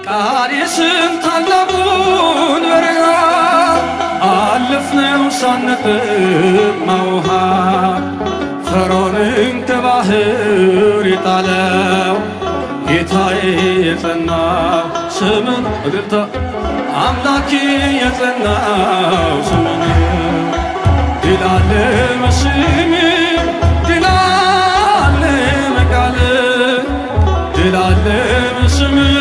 ቃዴስን ታላቁን በረሃ አለፍነው ሳንጠማ ውሃ ፈርዖንን ከባህር የጣለው ጌታዬ የጸናው ስምን እልልታ አምላኬ የጸናው ስምን ድል አለ በስምህ ድል አለ በቃልህ ድል አለ በስምህ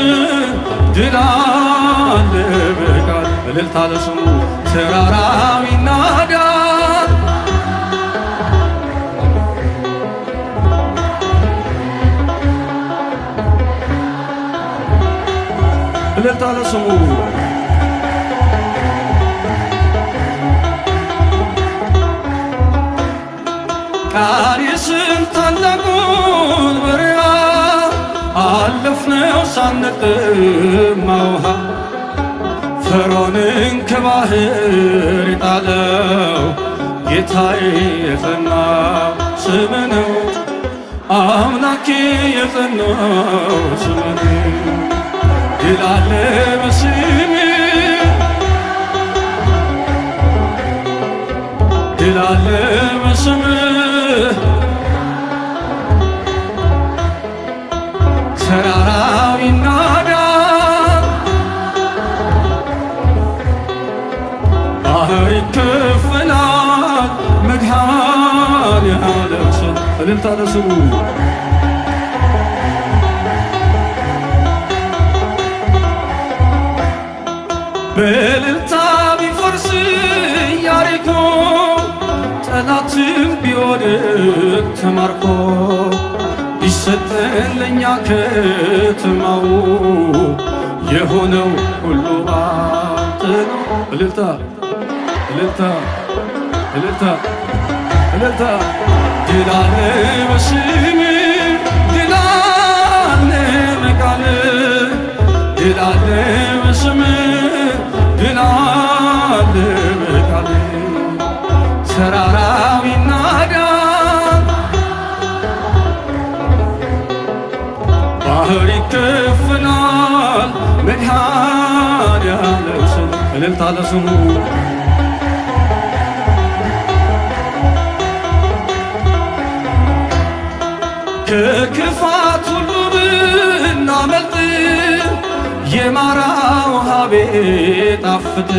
ድል አለ በቃልህ እልልታ ለስሙ ተራራው ይናዳል እልልታ ለስሙ ቃዴስን ታላቁን በረሃ አለፍነው ሳንጠማ ውሃ ፈርዖንን ከባህር የጣለው ጌታዬ የጸናው ስምህ ነው አምላኬ የጸናው ስምህ ነው ድል አለ በስምህ ድል አለ በስምህ ተራራው ይናዳል ባህር ይከፈላል መድኃኔዓለም ስም እልልታ ለስሙ በእልልታ ቢፈርስ ኢያሪኮ ጠላትም ቢወድቅ ተማርኮ ቢሰጠን ለእኛ ከተማው የሆነው ሁሉ ባንተ ነው እልልታ እልልታ እልልታ እልልታ ድል አለ በስምህ ድል አለ በቃልህ ድል አለ በስምህ ድል አለ በቃልህ ተራራው ይናዳል ባህር ይከፈላል መድኃኔዓለም ስም እልልታ ለስሙ ከክፋት ሁሉ ብናመልጥ የማራ ውሃ ቢጣፍጥ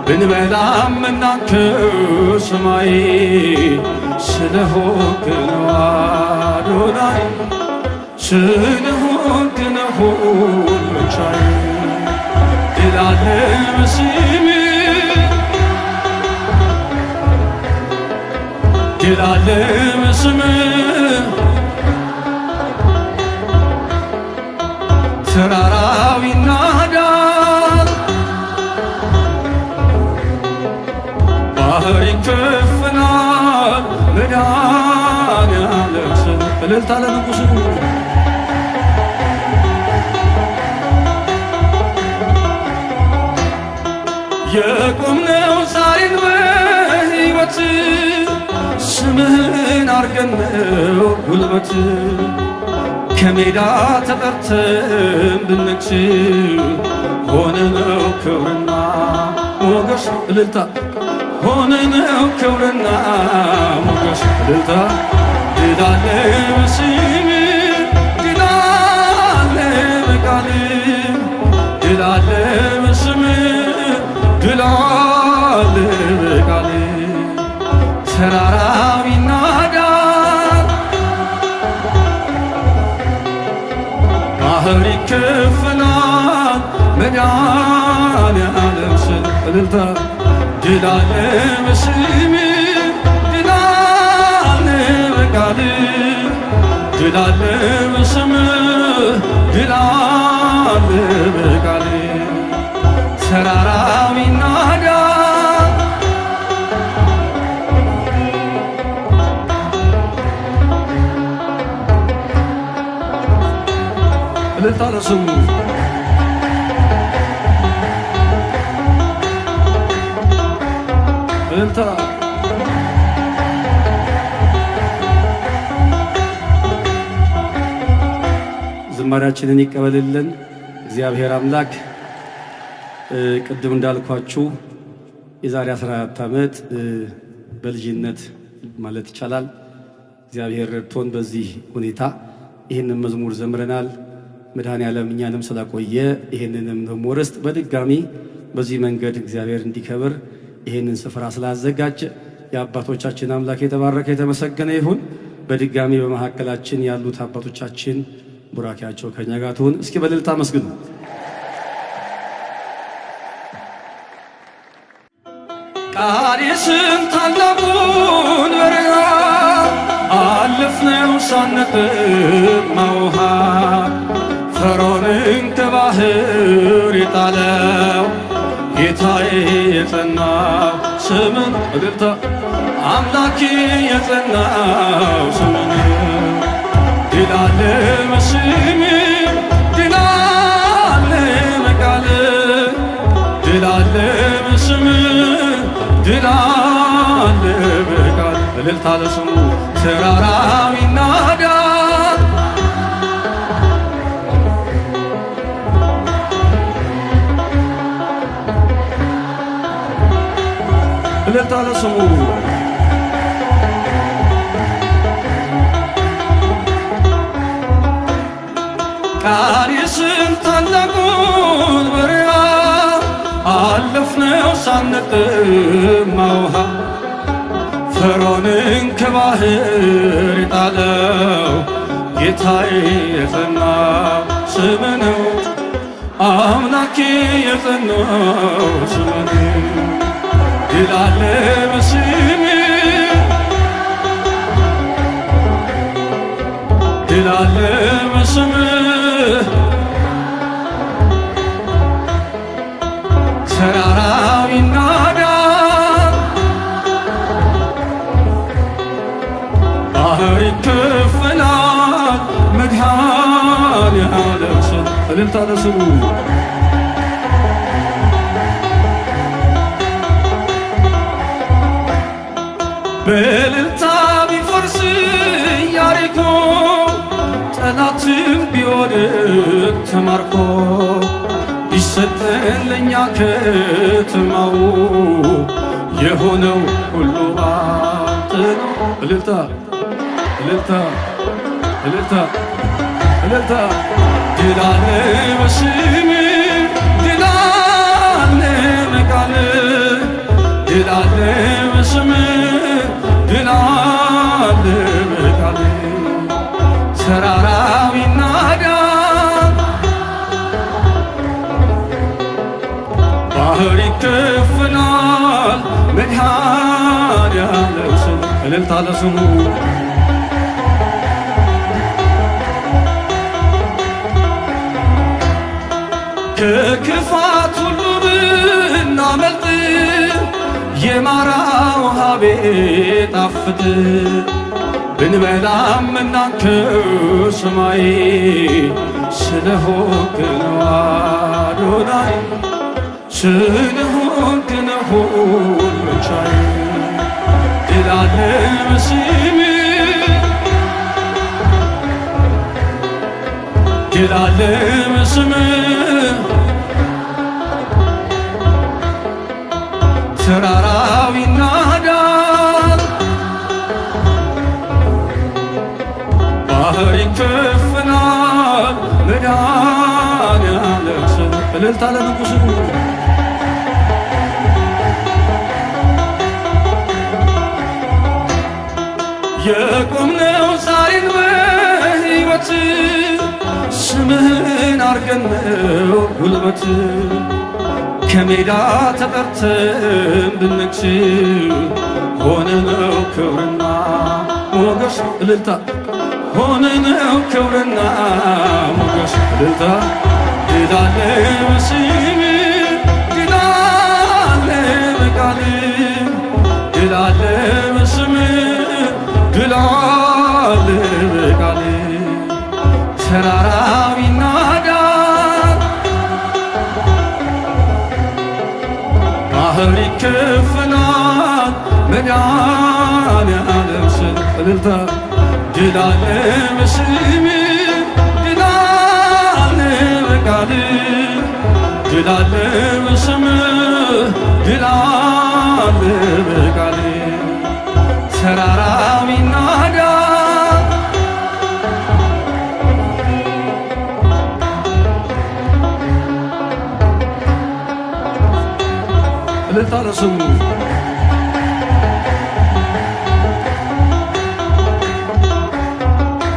ብንበላም መናን ከሰማይ ስለሆንክ ነው አዶናይ ስለሆንክ ነው ሁሉን ቻይ ድል አለ በስምህ ድል አለ በስምህ ተራራው ይናዳል ባህር ይከፈላል መድኃኔዓለም ስም እልልታ ለንጉሡ የቆምነው ዛሬን በሕይወት ስምህን አርገን ነው ጉልበት ከሜዳ ተጠርተን ብንነግስ ሆነነው ክብርና ሞገስ እልልታ ሆነነው ክብርና ሞገስ እልልታ ድል አለ በስምህ ድል አለ በቃልህ ድል አለ በስምህ ድል አለ በቃልህ ተራራው ይናዳል ባህር ይከፈላል መድኃኔዓለም ስም እልልታ ድል አለ በስምህ ድል አለ በቃልህ ድል አለ በስምህ ድል አለ በቃልህ ተራራው ይናዳል እልልታ ለስሙ እልልታ ዝማሬያችንን ይቀበልልን። እግዚአብሔር አምላክ ቅድም እንዳልኳችሁ የዛሬ 14 ዓመት በልጅነት ማለት ይቻላል እግዚአብሔር ረድቶን በዚህ ሁኔታ ይህንን መዝሙር ዘምረናል። መድኃኔዓለም እኛንም ስላቆየ ይህንንም ደግሞ ርስት በድጋሚ በዚህ መንገድ እግዚአብሔር እንዲከብር ይህንን ስፍራ ስላዘጋጀ የአባቶቻችን አምላክ የተባረከ የተመሰገነ ይሁን። በድጋሚ በመካከላችን ያሉት አባቶቻችን ቡራኪያቸው ከኛ ጋር ትሁን። እስኪ በእልልታ መስግኑ። ቃዴስን ታላቁን በረሃ አለፍነው ሳንጠማ ውሃ ፈርዖንን ከባህር የጣለው ጌታዬ የጸናው ስምን እልልታ አምላኬ የጸናው ስምን ድል አለ በስም ድል አለ በቃል ድል አለ በስም ድል አለ በቃል እልልታ ለስሙ ተራራው ይናዳል እልልታ ለስሙ ቃዴስን ታላቁን በረሃ አለፍነው ሳንጠማ ውሃ ፈርዖንን ከባህር የጣለው ጌታዬ የጸናው ስም ነው አምላኬ የጸናው ስም ነው ድል አለ በስም ድል አለ በስም ተራራው ይናዳል ባህር ይከፈላል መድኃኔዓለም ስም እልልታ ለስሙ በእልልታ ቢፈርስ ኢያሪኮ ጠላትም ቢወድቅ ተማርኮ ቢሰጠን ለእኛ ከተማው የሆነው ሁሉ ባንተ ነው። እልልታ እልልታ እልልታ እልልታ ድል አለ በስም ድል አለ በቃል ድል አለ በስም ድል አለ በቃል ተራራው ይናዳል ባህር ይከፈላል መድኃኔዓለም ስም እልልታ ለስሙ ከክፋት ሁሉ ብናመልጥ የማራ ውሃ ቢጣፍጥ ብንበላም እናንተ ሰማይ ስለሆንክ ነው አዶናይ ስለሆንክ ነው ሁሉ ቻይ ድል አለ በስም ድል አለ በስም ተራራው ይናዳል ባህር ይከፈላል መድኃኔዓለም ስም እልልታ ለንጉሡ የቆምነው ዛሬን በሕይወት ስምህን አርገን ነው ጉልበት ከሜዳ ተጠርተን ብንነግስ ሆነነው ክብርና ሞገስ እልልታ ሆነነው ክብርና ሞገስ እልልታ ድል አለ በስም ድል አለ በቃል ድል አለ በስም ድል አለ በቃል ተራራው ይናዳል ባህር ይከፈላል መድኃኔዓለም ስም እልልታ ድል አለ በስም ድል አለ በቃል በቃል ድል አለ በስምህ ድል አለ በቃል ተራራው ይናጋ እልልታ ለስሙ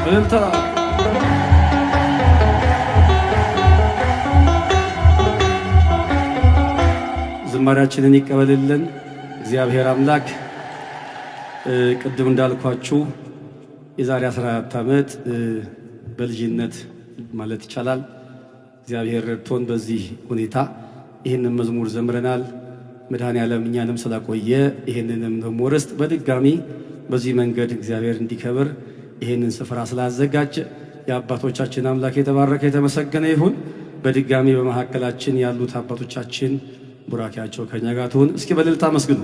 እልልታ ዝማሬያችንን ይቀበልልን እግዚአብሔር አምላክ። ቅድም እንዳልኳችሁ የዛሬ 14 ዓመት በልጅነት ማለት ይቻላል እግዚአብሔር ረድቶን በዚህ ሁኔታ ይህንን መዝሙር ዘምረናል። መድኃኔዓለም እኛንም ስላቆየ ይህንንም ደግሞ ርስት በድጋሚ በዚህ መንገድ እግዚአብሔር እንዲከብር ይህንን ስፍራ ስላዘጋጀ የአባቶቻችን አምላክ የተባረከ የተመሰገነ ይሁን። በድጋሚ በመካከላችን ያሉት አባቶቻችን ቡራኪያቸው ከኛ ጋር ትሁን። እስኪ በእልልታ አመስግኑ።